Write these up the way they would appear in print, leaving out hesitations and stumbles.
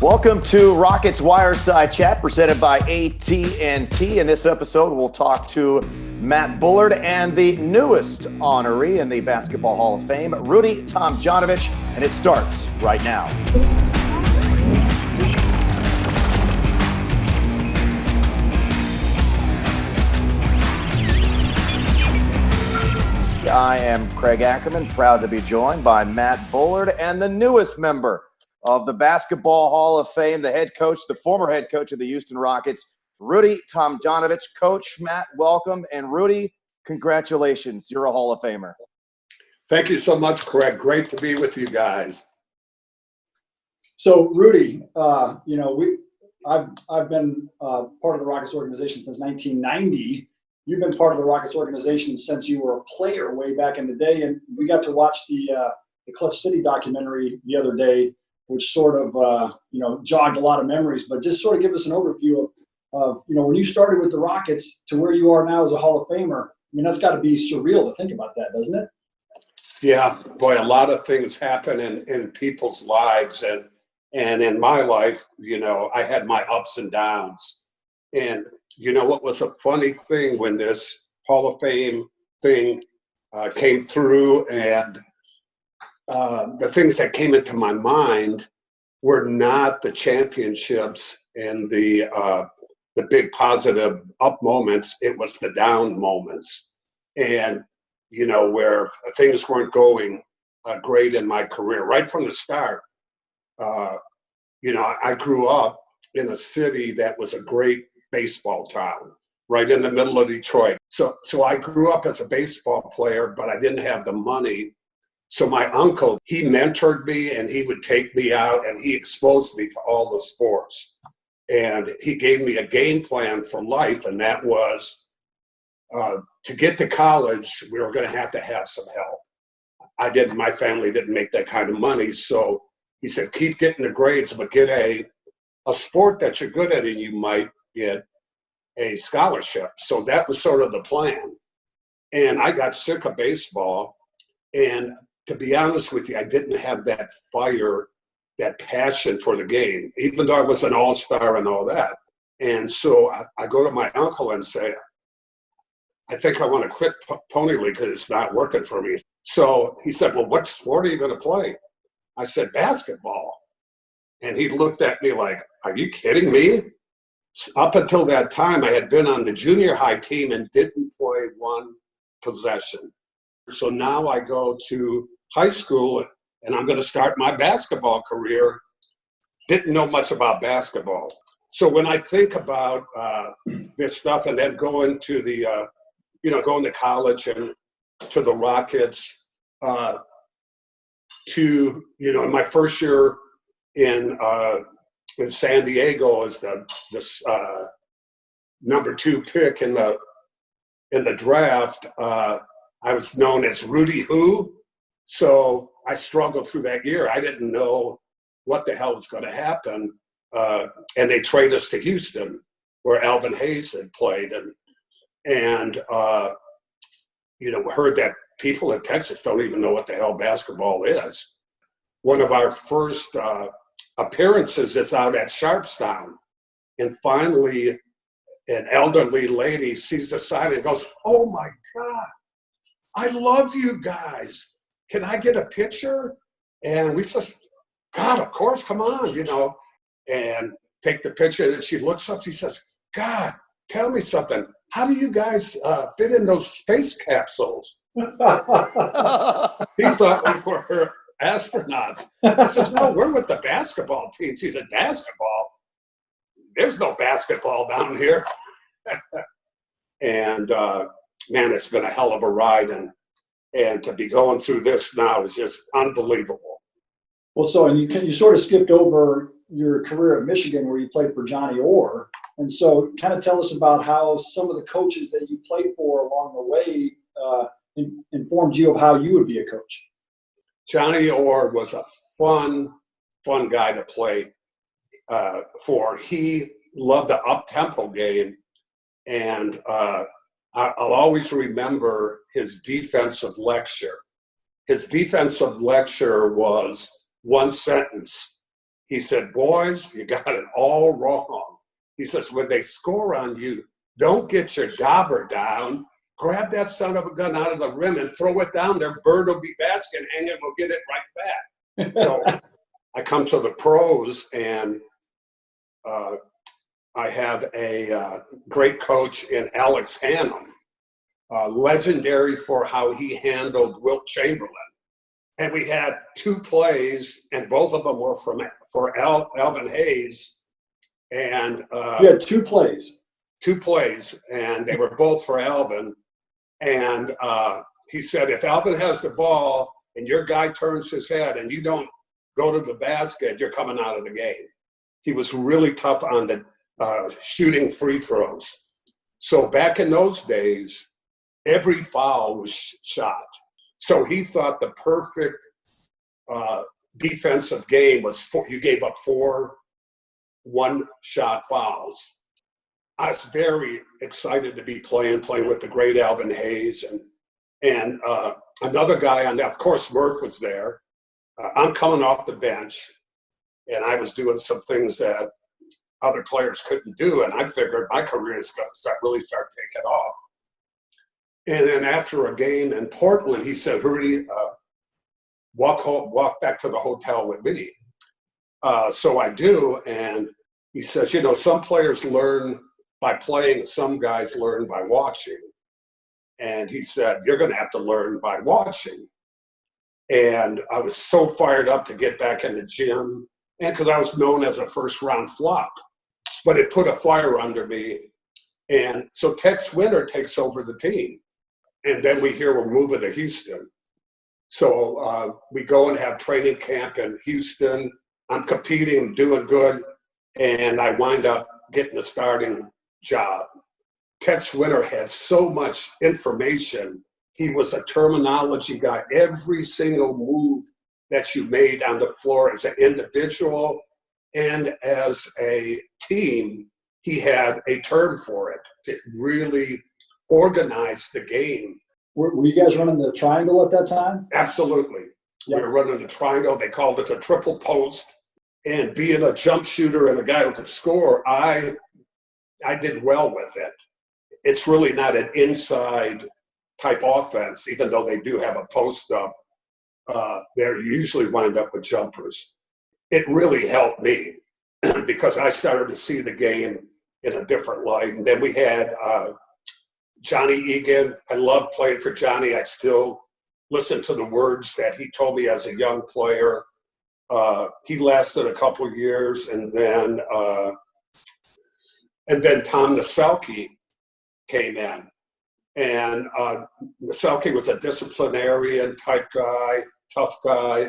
Welcome to Rockets Wireside Chat, presented by AT&T. In this episode, we'll talk to Matt Bullard and the newest honoree in the Basketball Hall of Fame, Rudy Tomjanovich, and it starts right now. I am Craig Ackerman, proud to be joined by Matt Bullard and the newest member of the Basketball Hall of Fame, the former head coach of the Houston Rockets, Rudy Tomjanovich. Coach Matt, welcome. And Rudy, congratulations. You're a Hall of Famer. Thank you so much, Craig. Great to be with you guys. So, Rudy, I've been part of the Rockets organization since 1990. You've been part of the Rockets organization since you were a player way back in the day, and we got to watch the Clutch City documentary the other day, which sort of, jogged a lot of memories, but just sort of give us an overview of when you started with the Rockets to where you are now as a Hall of Famer. I mean, that's got to be surreal to think about that, doesn't it? Yeah, boy, a lot of things happen in people's lives. And in my life, I had my ups and downs. And, what was a funny thing when this Hall of Fame thing came through, and the things that came into my mind were not the championships and the big positive up moments. It was the down moments, and where things weren't going great in my career right from the start. I grew up in a city that was a great baseball town, right in the middle of Detroit. So I grew up as a baseball player, but I didn't have the money. So my uncle, he mentored me, and he would take me out, and he exposed me to all the sports. And he gave me a game plan for life, and that was to get to college, we were going to have some help. My family didn't make that kind of money. So he said, keep getting the grades, but get a sport that you're good at, and you might get a scholarship. So that was sort of the plan. And I got sick of baseball. And to be honest with you, I didn't have that fire, that passion for the game, even though I was an all-star and all that. And so I go to my uncle and say, I think I want to quit Pony League because it's not working for me. So he said, well, what sport are you going to play? I said, basketball. And he looked at me like, are you kidding me? Up until that time, I had been on the junior high team and didn't play one possession. So now I go to high school, and I'm going to start my basketball career. Didn't know much about basketball. So when I think about this stuff, and then going to going to college and to the Rockets, in my first year in San Diego as the number 2 pick in the draft, I was known as Rudy Who. So I struggled through that year. I didn't know what the hell was going to happen. And they traded us to Houston, where Alvin Hayes had played. And heard that people in Texas don't even know what the hell basketball is. One of our first appearances is out at Sharpstown. And finally, an elderly lady sees the sign and goes, oh, my God. I love you guys. Can I get a picture? And we said, God, of course, come on, and take the picture. And she looks up, she says, God, tell me something. How do you guys fit in those space capsules? He thought we were astronauts. I says, no, we're with the basketball team. She said, basketball? There's no basketball down here. And man, it's been a hell of a ride, and to be going through this now is just unbelievable. Well, so and you sort of skipped over your career at Michigan, where you played for Johnny Orr, and so kind of tell us about how some of the coaches that you played for along the way informed you of how you would be a coach. Johnny Orr was a fun guy to play for. He loved the up-tempo game, and I'll always remember his defensive lecture. His defensive lecture was one sentence. He said, boys, you got it all wrong. He says, when they score on you, don't get your dauber down. Grab that son of a gun out of the rim and throw it down there. Bird will be basket, hang it, we'll get it right back. So I come to the pros, and I have a great coach in Alex Hannum, legendary for how he handled Wilt Chamberlain. And we had 2 plays, and both of them were for Alvin Hayes. And you had 2 plays. 2 plays, and they were both for Alvin. And he said, if Alvin has the ball and your guy turns his head and you don't go to the basket, you're coming out of the game. He was really tough on the shooting free throws. So back in those days, every foul was shot. So he thought the perfect defensive game was you gave up 4 one-shot fouls. I was very excited to be playing with the great Alvin Hayes and another guy on that. Of course, Murph was there. I'm coming off the bench, and I was doing some things that other players couldn't do, and I figured my career is going to really start taking off. And then after a game in Portland, he said, Rudy, walk back to the hotel with me. So I do, and he says, some players learn by playing, some guys learn by watching. And he said, you're going to have to learn by watching. And I was so fired up to get back in the gym, and because I was known as a first-round flop. But it put a fire under me. And so Tex Winter takes over the team. And then we hear we're moving to Houston. So we go and have training camp in Houston. I'm competing, doing good, and I wind up getting a starting job. Tex Winter had so much information. He was a terminology guy. Every single move that you made on the floor as an individual and as a team, he had a term for it. It really organized the game. Were you guys running the triangle at that time? Absolutely. Yep. We were running the triangle. They called it the triple post. And being a jump shooter and a guy who could score, I did well with it. It's really not an inside type offense, even though they do have a post up. They usually wind up with jumpers. It really helped me because I started to see the game in a different light. And then we had Johnny Egan. I loved playing for Johnny. I still listen to the words that he told me as a young player. He lasted a couple years, and then Tom Naselke came in. And Naselke was a disciplinarian type guy, tough guy,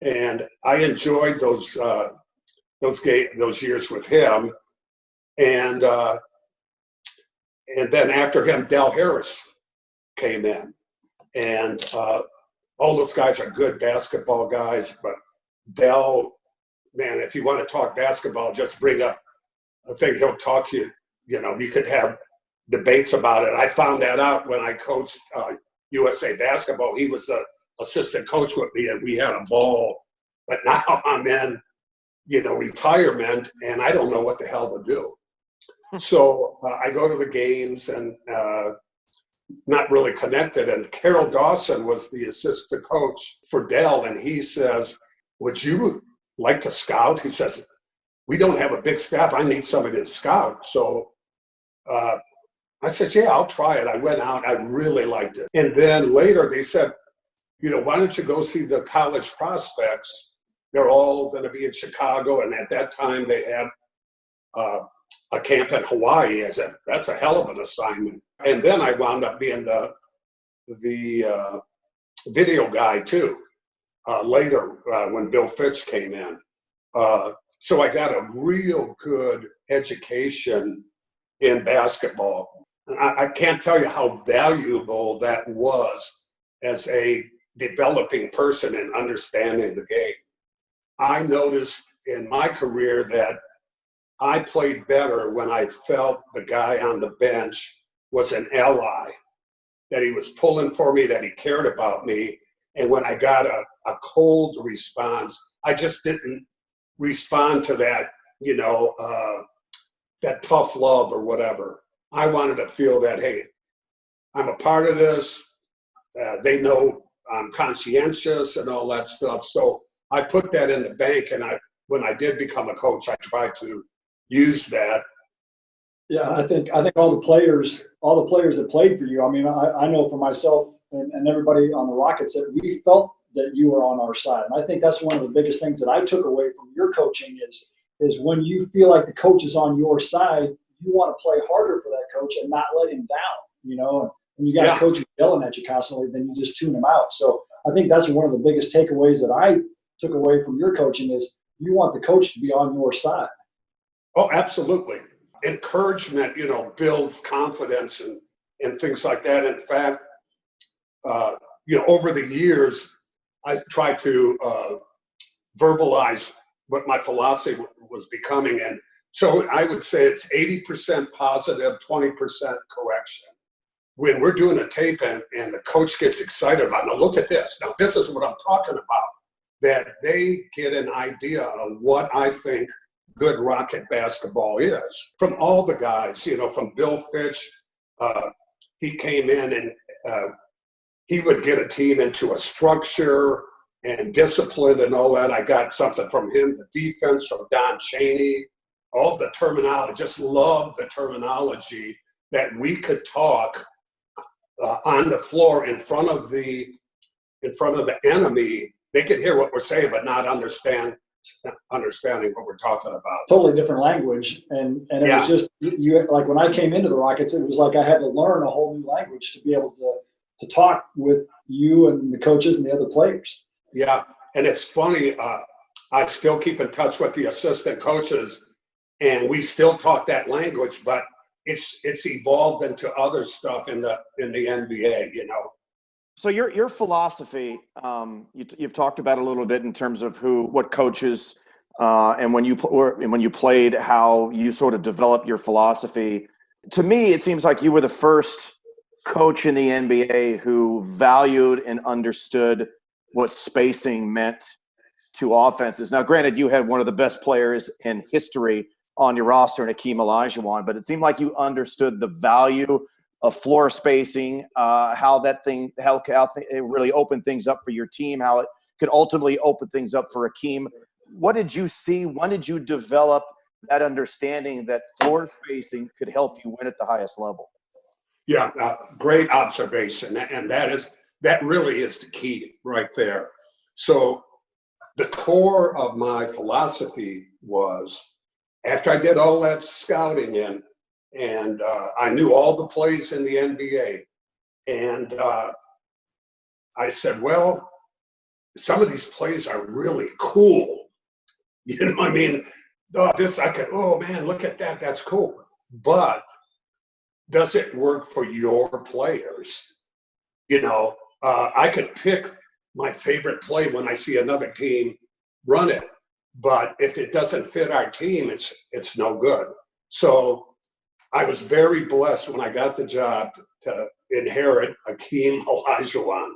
and I enjoyed those years with him. And then after him, Del Harris came in, and all those guys are good basketball guys. But Del, man, if you want to talk basketball, just bring up a thing. He'll talk you. You could have debates about it. I found that out when I coached USA basketball. He was the assistant coach with me, and we had a ball. But now I'm in, retirement, and I don't know what the hell to do. So I go to the games and not really connected. And Carol Dawson was the assistant coach for Dell, and he says, would you like to scout? He says, we don't have a big staff. I need somebody to scout. So I said, yeah, I'll try it. I went out. I really liked it. And then later they said, why don't you go see the college prospects? They're all going to be in Chicago. And at that time they had a camp in Hawaii. I said, that's a hell of an assignment. And then I wound up being the video guy too, later when Bill Fitch came in. So I got a real good education in basketball. And I can't tell you how valuable that was as a developing person and understanding the game. I noticed in my career that I played better when I felt the guy on the bench was an ally, that he was pulling for me, that he cared about me. And when I got a cold response, I just didn't respond to that, that tough love or whatever. I wanted to feel that, hey, I'm a part of this. They know I'm conscientious and all that stuff. So I put that in the bank, and when I did become a coach, I tried to use that. Yeah, I think all the players that played for you. I mean, I know for myself and everybody on the Rockets that we felt that you were on our side. And I think that's one of the biggest things that I took away from your coaching is when you feel like the coach is on your side, you want to play harder for that coach and not let him down, and you got a coach yelling at you constantly, then you just tune him out. So I think that's one of the biggest takeaways that I took away from your coaching is you want the coach to be on your side. Oh, absolutely. Encouragement, builds confidence and things like that. In fact, over the years, I tried to verbalize what my philosophy was becoming. And so I would say it's 80% positive, 20% correction. When we're doing a tape and the coach gets excited about, now look at this. Now, this is what I'm talking about, that they get an idea of what I think good Rocket basketball is. From all the guys, from Bill Fitch, he came in and he would get a team into a structure and discipline and all that. I got something from him, the defense from Don Chaney, all the terminology, just love the terminology that we could talk on the floor in front of the enemy. They could hear what we're saying, but not understanding what we're talking about. Totally different language. And it was just, you like when I came into the Rockets, it was like I had to learn a whole new language to be able to talk with you and the coaches and the other players. Yeah. And it's funny, I still keep in touch with the assistant coaches and we still talk that language, but it's evolved into other stuff in the NBA, So your philosophy, you've talked about a little bit in terms of what coaches, and when you played, how you sort of developed your philosophy. To me, it seems like you were the first coach in the NBA who valued and understood what spacing meant to offenses. Now, granted, you had one of the best players in history on your roster in Hakeem Olajuwon, but it seemed like you understood the value of floor spacing, how it really opened things up for your team, how it could ultimately open things up for Hakeem. What did you see? When did you develop that understanding that floor spacing could help you win at the highest level? Yeah, great observation, and that really is the key right there. So the core of my philosophy was, after I did all that scouting in, and I knew all the plays in the NBA. And I said, well, some of these plays are really cool. I mean? Oh man, look at that. That's cool. But does it work for your players? I could pick my favorite play when I see another team run it. But if it doesn't fit our team, it's no good. So I was very blessed when I got the job to inherit Hakeem Olajuwon,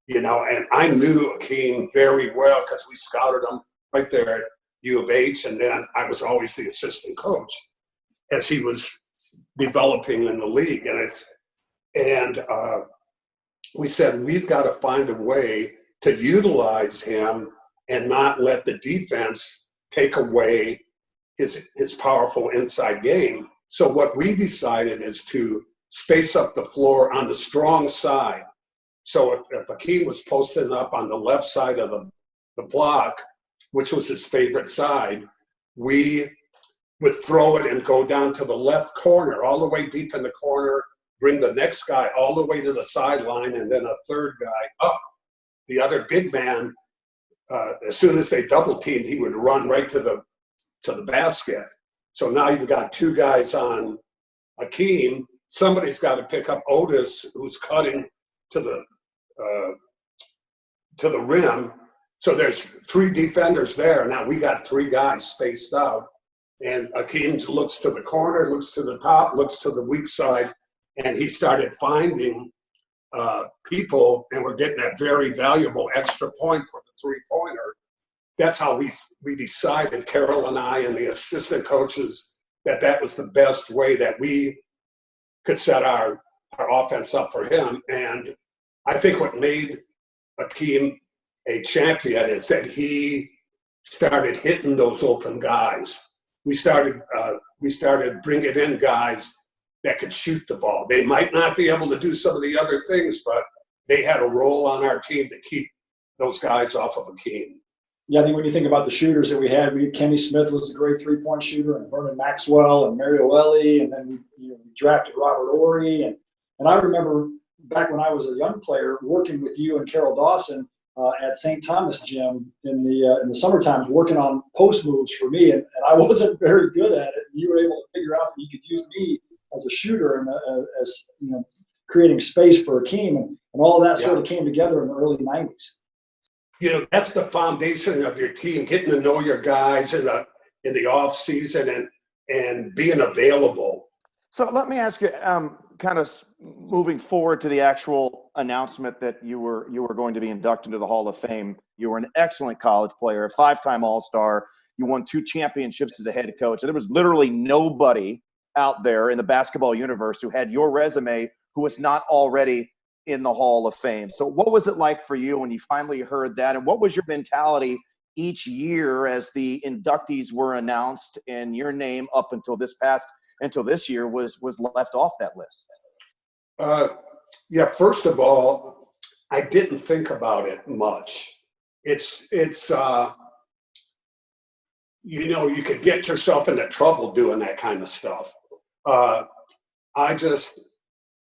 and I knew Hakeem very well because we scouted him right there at U of H, and then I was always the assistant coach as he was developing in the league. And we said, we've got to find a way to utilize him and not let the defense take away his powerful inside game. So what we decided is to space up the floor on the strong side. So if Hakeem was posting up on the left side of the block, which was his favorite side, we would throw it and go down to the left corner, all the way deep in the corner, bring the next guy all the way to the sideline, and then a third guy up. The other big man, as soon as they double teamed, he would run right to the basket. So now you've got two guys on Hakeem. Somebody's got to pick up Otis, who's cutting to the rim. So there's three defenders there. Now we got three guys spaced out. And Hakeem looks to the corner, looks to the top, looks to the weak side. And he started finding people, and we're getting that very valuable extra point for the three-pointer. That's how we decided, Carol and I and the assistant coaches, that was the best way that we could set our offense up for him. And I think what made Akeem a champion is that he started hitting those open guys. We started bringing in guys that could shoot the ball. They might not be able to do some of the other things, but they had a role on our team to keep those guys off of Akeem. Yeah, I think when you think about the shooters that we had, Kenny Smith was a great three-point shooter, and Vernon Maxwell and Mario Ellie, and then we drafted Robert Ory. And I remember back when I was a young player working with you and Carol Dawson at St. Thomas Gym in the summer times, working on post moves for me, and I wasn't very good at it. And you were able to figure out that you could use me as a shooter and as creating space for Akeem, and all of that sort of came together in the early 90s. That's the foundation of your team, getting to know your guys in the off season and being available. So let me ask you, kind of moving forward to the actual announcement that you were going to be inducted into the Hall of Fame. You were an excellent college player, a 5-time All-Star. You won 2 championships as a head coach. And there was literally nobody out there in the basketball universe who had your resume who was not already in the Hall of Fame. So what was it like for you when you finally heard that? And what was your mentality each year as the inductees were announced and your name up until this year was left off that list? First of all, I didn't think about it much. It's you could get yourself into trouble doing that kind of stuff. I just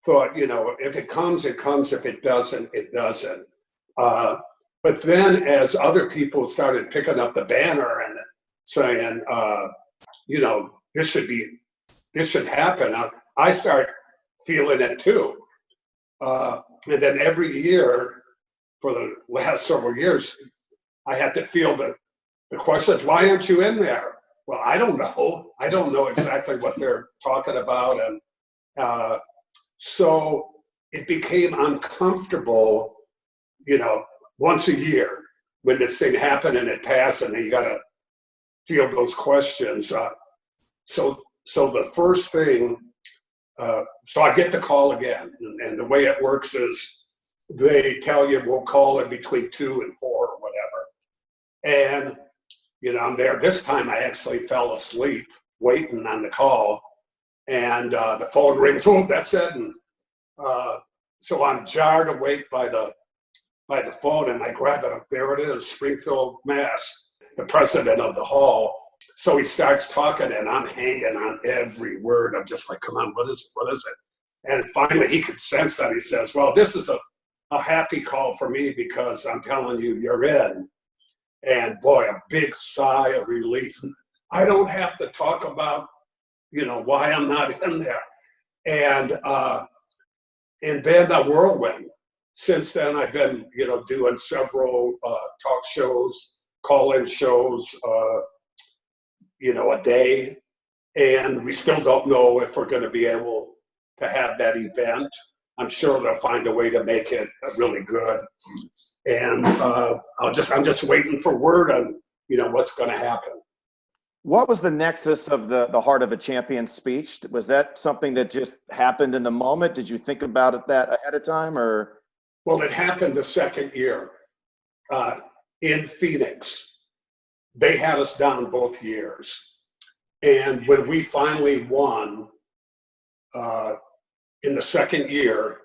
thought, if it comes, it comes. If it doesn't, it doesn't. But then as other people started picking up the banner and saying, this should happen, I start feeling it too. And then every year for the last several years, I had to field the questions, why aren't you in there? Well, I don't know. I don't know exactly what they're talking about. And so it became uncomfortable, once a year when this thing happened and it passed and you got to field those questions. So the first thing, so I get the call again. And the way it works is they tell you we'll call in between 2 and 4 or whatever. And, I'm there. This time I actually fell asleep waiting on the call. And the phone rings. Oh, that's it. And so I'm jarred awake by the phone, and I grab it. There it is, Springfield, Mass, the president of the hall. So he starts talking, and I'm hanging on every word. I'm just like, come on, what is it? What is it? And finally, he could sense that. He says, well, this is a happy call for me because I'm telling you, you're in. And boy, a big sigh of relief. I don't have to talk about, why I'm not in there. And then the whirlwind. Since then, I've been, doing several talk shows, call-in shows, a day. And we still don't know if we're going to be able to have that event. I'm sure they'll find a way to make it really good. And I'm just waiting for word on, what's going to happen. What was the nexus of the Heart of a Champion speech? Was that something that just happened in the moment? Did you think about that ahead of time, or? Well, it happened the second year in Phoenix. They had us down both years. And when we finally won in the second year,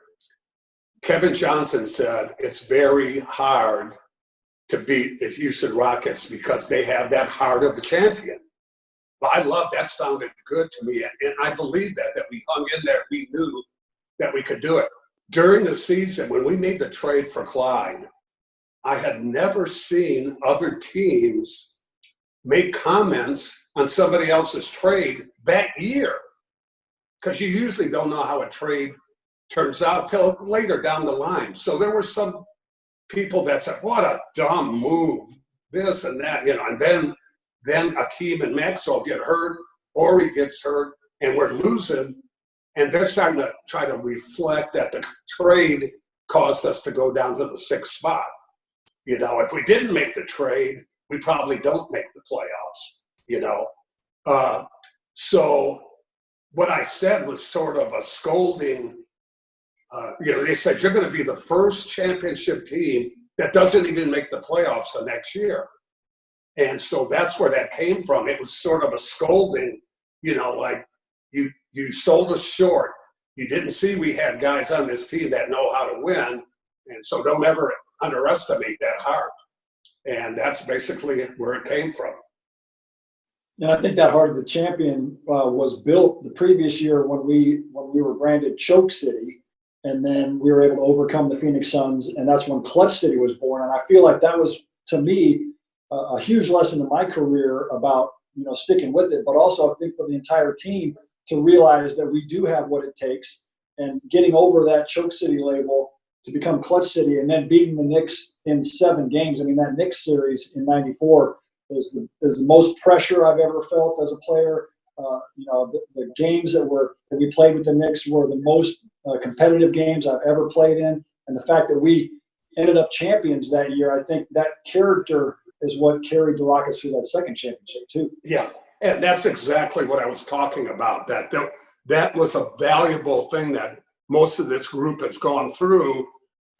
Kevin Johnson said it's very hard to beat the Houston Rockets because they have that heart of a champion. Well, I love that. Sounded good to me. And I believe that we hung in there. We knew that we could do it. During the season, when we made the trade for Clyde, I had never seen other teams make comments on somebody else's trade that year. Because you usually don't know how a trade turns out till later down the line. So there were some people that said, what a dumb move, this and that, and then Akeem and Maxwell get hurt, Ory gets hurt, and we're losing. And they're starting to try to reflect that the trade caused us to go down to the 6th spot. If we didn't make the trade, we probably don't make the playoffs, you know. So what I said was sort of a scolding. They said, you're going to be the first championship team that doesn't even make the playoffs the next year. And so that's where that came from. It was sort of a scolding, like you sold us short. You didn't see we had guys on this team that know how to win. And so don't ever underestimate that heart. And that's basically where it came from. And I think that heart of the champion was built the previous year when we were branded Choke City. And then we were able to overcome the Phoenix Suns. And that's when Clutch City was born. And I feel like that was, to me, a huge lesson in my career about, sticking with it. But also I think for the entire team to realize that we do have what it takes, and getting over that Choke City label to become Clutch City, and then beating the Knicks in 7 games. I mean, that Knicks series in '94 is the most pressure I've ever felt as a player. The games that we played with the Knicks were the most competitive games I've ever played in. And the fact that we ended up champions that year, I think that character is what carried the Rockets through that second championship too. Yeah, and that's exactly what I was talking about. That was a valuable thing that most of this group has gone through,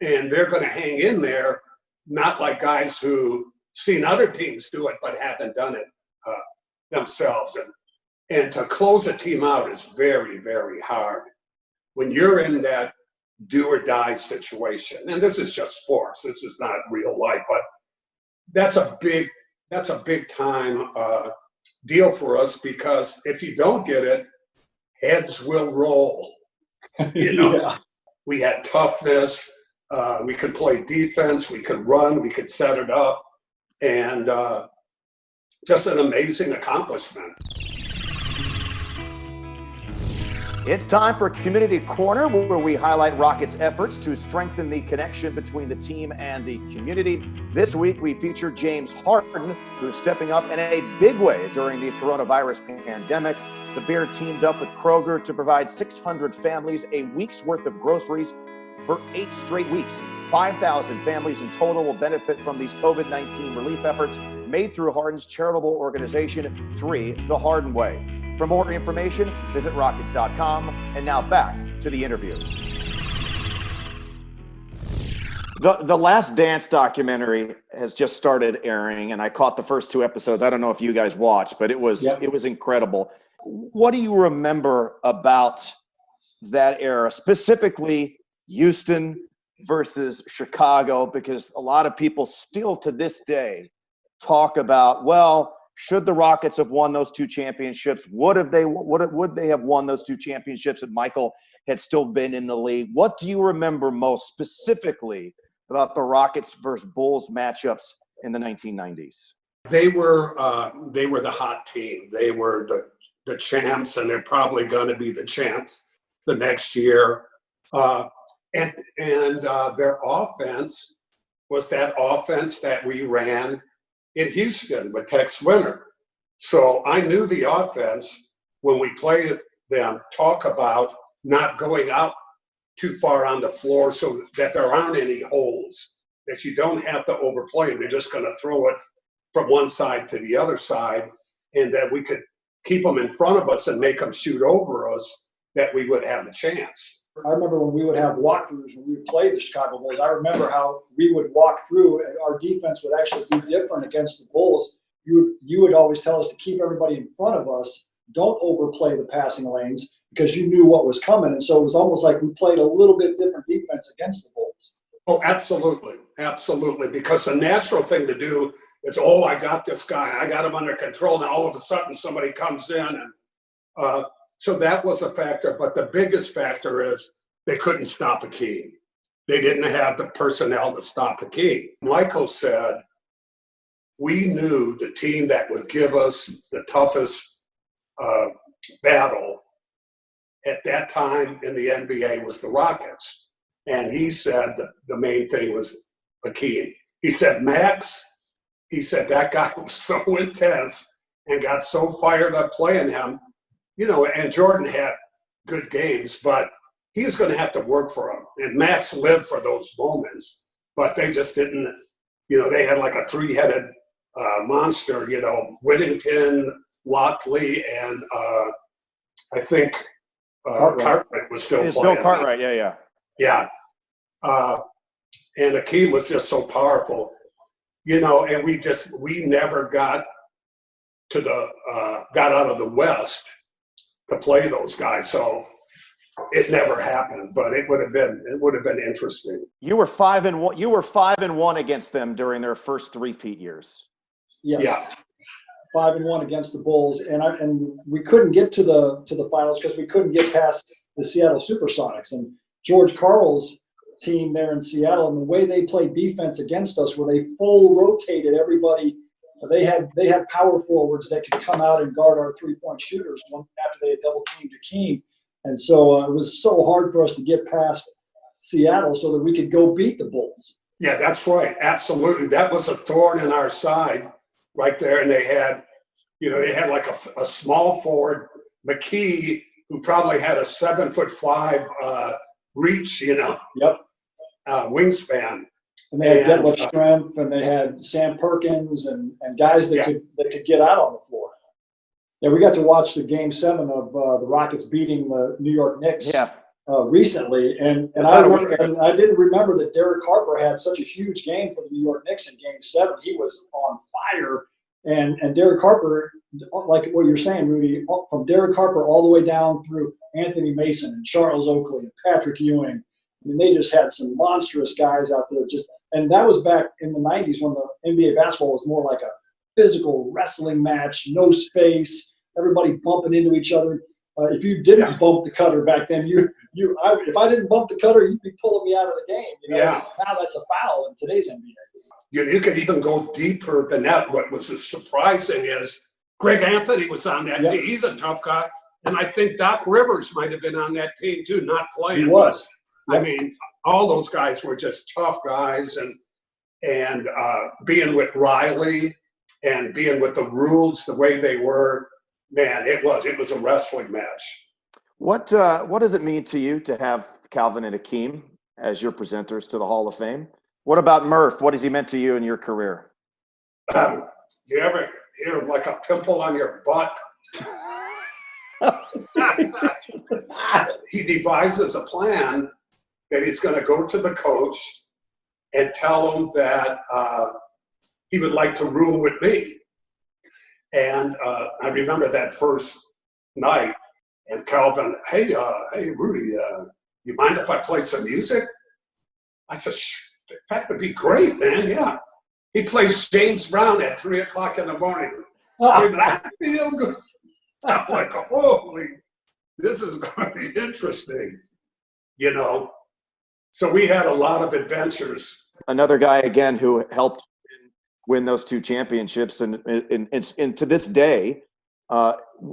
and they're going to hang in there, not like guys who seen other teams do it but haven't done it themselves. And to close a team out is very, very hard when you're in that do or die situation. And this is just sports. This is not real life, but that's a big time deal for us, because if you don't get it, heads will roll. Yeah. We had toughness. We could play defense. We could run. We could set it up. And just an amazing accomplishment. It's time for Community Corner, where we highlight Rockets' efforts to strengthen the connection between the team and the community. This week, we feature James Harden, who's stepping up in a big way during the coronavirus pandemic. The Bear teamed up with Kroger to provide 600 families a week's worth of groceries for 8 straight weeks. 5,000 families in total will benefit from these COVID-19 relief efforts made through Harden's charitable organization, 3 The Harden Way. For more information, visit Rockets.com. And now back to the interview. The Last Dance documentary has just started airing, and I caught the first 2 episodes. I don't know if you guys watched, but it was incredible. What do you remember about that era, specifically Houston versus Chicago? Because a lot of people still to this day talk about, well, should the Rockets have won those 2 championships? Would they have won those 2 championships if Michael had still been in the league? What do you remember most specifically about the Rockets versus Bulls matchups in the 1990s? They were the hot team. They were the champs, and they're probably going to be the champs the next year. And their offense was that offense that we ran in Houston with Tex Winter. So I knew the offense when we played them, talk about not going out too far on the floor so that there aren't any holes, that you don't have to overplay them. You're just going to throw it from one side to the other side, and that we could keep them in front of us and make them shoot over us, that we would have a chance. I remember when we would have walkthroughs when we would play the Chicago Bulls. I remember how we would walk through, and our defense would actually be different against the Bulls. You would always tell us to keep everybody in front of us, don't overplay the passing lanes, because you knew what was coming. And so it was almost like we played a little bit different defense against the Bulls. Oh, absolutely. Absolutely. Because the natural thing to do is, oh, I got this guy. I got him under control. Now all of a sudden somebody comes in. And so that was a factor. But the biggest factor is they couldn't stop Akeem. They didn't have the personnel to stop Akeem. Michael said, we knew the team that would give us the toughest battle at that time in the NBA was the Rockets. And he said the main thing was Akeem. He said, Max, he said that guy was so intense and got so fired up playing him, and Jordan had good games, but he was going to have to work for him. And Max lived for those moments, but they just didn't, they had like a 3-headed monster, Whittington, Lockley, and I think Cartwright was still It's playing. Bill Cartwright, yeah. Yeah. And Akeem was just so powerful, and we never got to got out of the West to play those guys. So it never happened, but it would have been interesting. You were 5-1. You were 5-1 against them during their first three-peat years. Yes. Yeah. 5-1 against the Bulls, and we couldn't get to the finals because we couldn't get past the Seattle Supersonics and George Karl's team there in Seattle, and the way they played defense against us, where they full rotated everybody. They had power forwards that could come out and guard our 3-point shooters after they had double teamed Akeem, and so it was so hard for us to get past Seattle so that we could go beat the Bulls. Yeah, that's right. Absolutely, that was a thorn in our side right there, and they had like a small forward, McKee, who probably had a 7'5" reach, Yep. Wingspan. And they had deadlift strength, and they had Sam Perkins and guys that could get out on the floor. Yeah, we got to watch the Game 7 of the Rockets beating the New York Knicks recently, and I didn't remember that Derek Harper had such a huge game for the New York Knicks in Game 7. He was on fire, and Derek Harper, like what you're saying, Rudy, from Derek Harper all the way down through Anthony Mason and Charles Oakley and Patrick Ewing. I mean, they just had some monstrous guys out there. And that was back in the 90s when the NBA basketball was more like a physical wrestling match, no space, everybody bumping into each other. If you didn't bump the cutter back then, if I didn't bump the cutter, you'd be pulling me out of the game. Yeah. Now that's a foul in today's NBA. You could even go deeper than that. What was surprising is Greg Anthony was on that team. He's a tough guy. And I think Doc Rivers might have been on that team too, not playing. He was. I mean, all those guys were just tough guys, and being with Riley and being with the rules the way they were, man, it was a wrestling match. What does it mean to you to have Calvin and Akeem as your presenters to the Hall of Fame? What about Murph? What has he meant to you in your career? You ever hear of like a pimple on your butt? He devises a plan that he's going to go to the coach and tell him that he would like to room with me. And I remember that first night, and Calvin, hey Rudy, you mind if I play some music? I said, that would be great, man. Yeah. He plays James Brown at 3:00 in the morning. Screaming, I feel good. I'm like, holy, this is going to be interesting, So we had a lot of adventures. Another guy, again, who helped win those two championships, and to this day,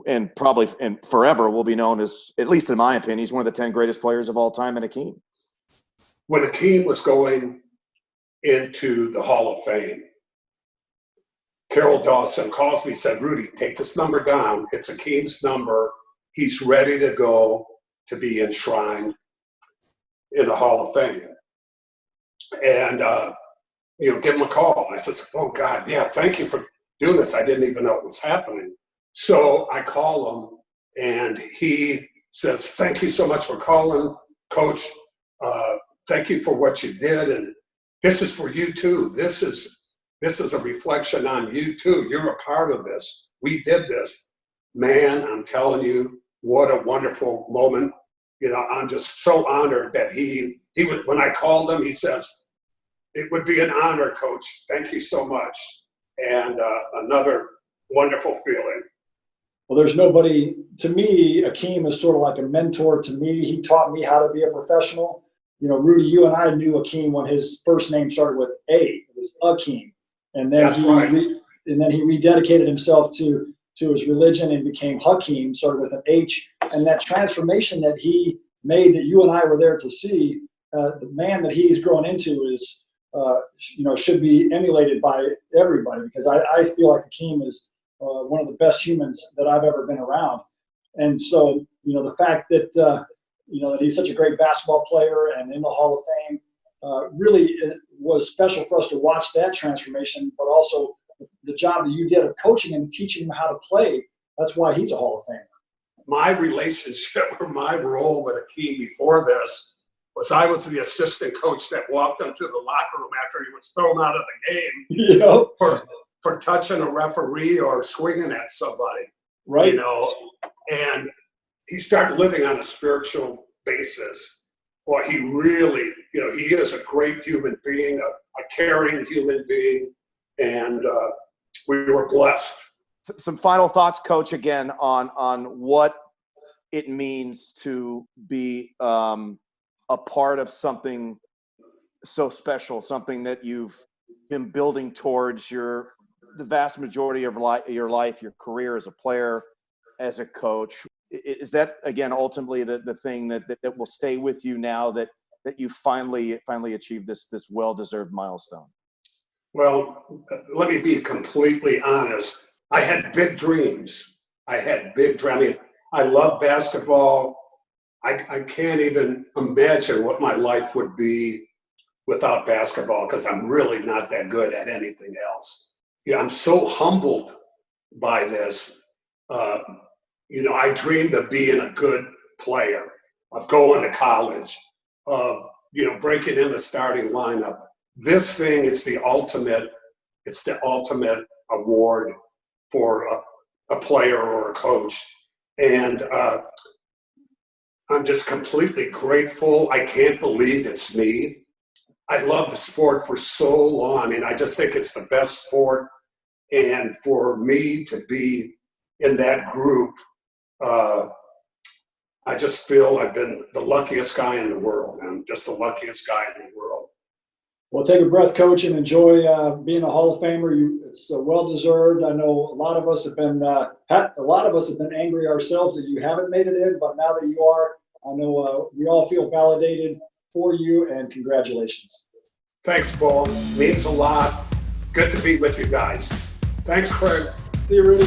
and probably and forever will be known as, at least in my opinion, he's one of the 10 greatest players of all time, and Akeem. When Akeem was going into the Hall of Fame, Carol Dawson calls me and said, Rudy, take this number down. It's Akeem's number. He's ready to go to be enshrined in the Hall of Fame. And, give him a call. I said, oh, God, yeah, thank you for doing this. I didn't even know it was happening. So I call him, and he says, thank you so much for calling, Coach. Thank you for what you did. And this is for you, too. This is a reflection on you, too. You're a part of this. We did this. Man, I'm telling you, what a wonderful moment. I'm just so honored that he was, when I called him, he says, it would be an honor, Coach. Thank you so much. And another wonderful feeling. Well, there's nobody, to me, Akeem is sort of like a mentor to me. He taught me how to be a professional. Rudy, you and I knew Akeem when his first name started with A. It was Akeem. And then he rededicated himself to his religion and became Hakeem, started with an H. And that transformation that he made, that you and I were there to see, the man that he's grown into is, should be emulated by everybody, because I feel like Akeem is one of the best humans that I've ever been around. And so, the fact that, that he's such a great basketball player and in the Hall of Fame, really it was special for us to watch that transformation, but also the job that you did of coaching him, teaching him how to play. That's why he's a Hall of Famer. My relationship or my role with Akeem before this was I was the assistant coach that walked him to the locker room after he was thrown out of the game You know, for touching a referee or swinging at somebody. right? You know, and he started living on a spiritual basis. Well, he really, you know, he is a great human being, a caring human being, and we were blessed. Some final thoughts, Coach, again on what it means to be a part of something so special, something that you've been building towards the vast majority of your life, your career as a player, as a coach. Is that, again, ultimately the thing that will stay with you now that you finally achieved this well-deserved milestone? Well, let me be completely honest. I had big dreams. I mean, I love basketball. I can't even imagine what my life would be without basketball because I'm really not that good at anything else. Yeah, I'm so humbled by this. You know, I dreamed of being a good player, of going to college, of, you know, breaking in the starting lineup. This thing is the ultimate award for a player or a coach. And I'm just completely grateful. I can't believe it's me. I loved the sport for so long, and I just think it's the best sport. And for me to be in that group, I just feel I've been the luckiest guy in the world. I'm just the luckiest guy in the world. Well, take a breath, Coach, and enjoy being a Hall of Famer. It's well deserved. I know a lot of us have been angry ourselves that you haven't made it in, but now that you are, I know we all feel validated for you, and congratulations. Thanks, Bull. Means a lot. Good to be with you guys. Thanks, Craig. See you, Rudy.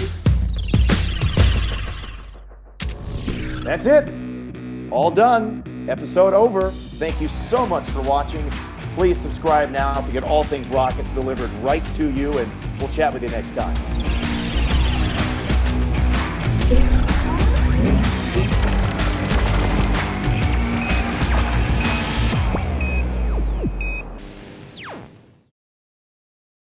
That's it. All done. Episode over. Thank you so much for watching. Please subscribe now to get all things Rockets delivered right to you, and we'll chat with you next time.